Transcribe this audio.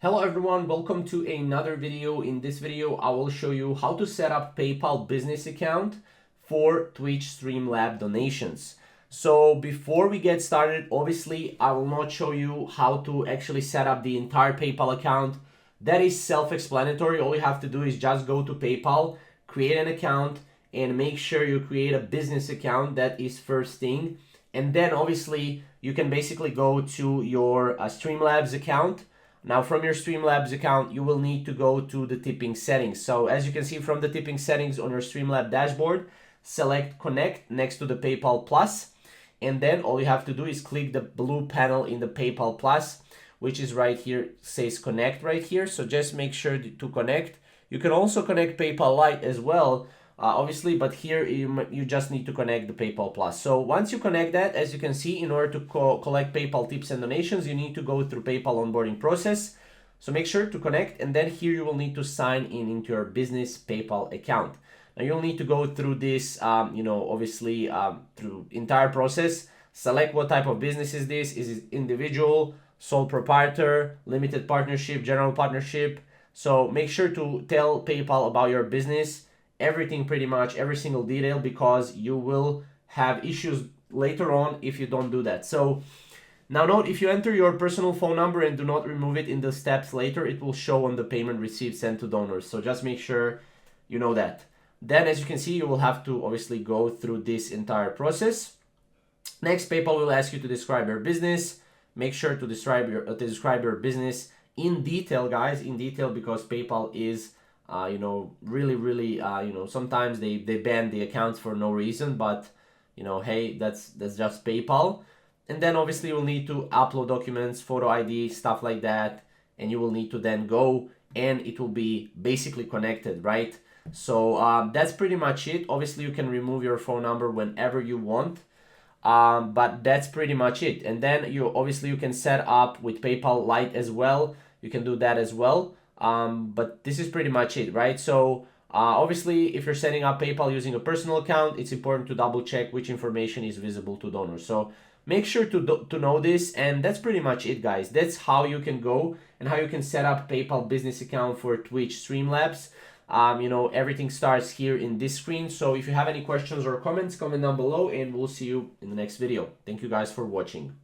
Hello everyone, welcome to another video. In this video, I will show you how to set up PayPal business account for Twitch Streamlabs donations. So before we get started, obviously I will not show you how to actually set up the entire PayPal account. That is self-explanatory. All you have to do is just go to PayPal, create an account, and make sure you create a business account. That is first thing. And then obviously you can basically go to your Streamlabs account. Now from your Streamlabs account, you will need to go to the tipping settings. So as you can see from the tipping settings on your Streamlabs dashboard, select Connect next to the PayPal Plus. And then all you have to do is click the blue panel in the PayPal Plus, which is right here, says Connect right here. So just make sure to connect. You can also connect PayPal Lite as well, obviously, but here you just need to connect the PayPal Plus. So once you connect that, as you can see, in order to collect PayPal tips and donations, you need to go through PayPal onboarding process. So make sure to connect, and then here you will need to sign in into your business PayPal account. Now you'll need to go through this, obviously through entire process. Select what type of business is this. Is it individual, sole proprietor, limited partnership, general partnership? So make sure to tell PayPal about your business, everything, pretty much every single detail, because you will have issues later on if you don't do that. So now note, if you enter your personal phone number and do not remove it in the steps later, it will show on the payment receipt sent to donors. So just make sure you know that. Then as you can see, you will have to obviously go through this entire process. Next, PayPal will ask you to describe your business. Make sure to describe your business in detail, guys, in detail, because PayPal is really, sometimes they ban the accounts for no reason, but hey, that's just PayPal. And then obviously you'll need to upload documents, photo ID, stuff like that, and you will need to then go and it will be basically connected, right? So that's pretty much it. Obviously you can remove your phone number whenever you want, but that's pretty much it. And then you can set up with PayPal Lite as well. You can do that as well. But this is pretty much it, right? So obviously if you're setting up PayPal using a personal account, it's important to double check which information is visible to donors. So make sure to know this, and that's pretty much it, guys. That's how you can go and how you can set up PayPal business account for Twitch Streamlabs. Everything starts here in this screen. So if you have any questions or comments, comment down below, and we'll see you in the next video. Thank you guys for watching.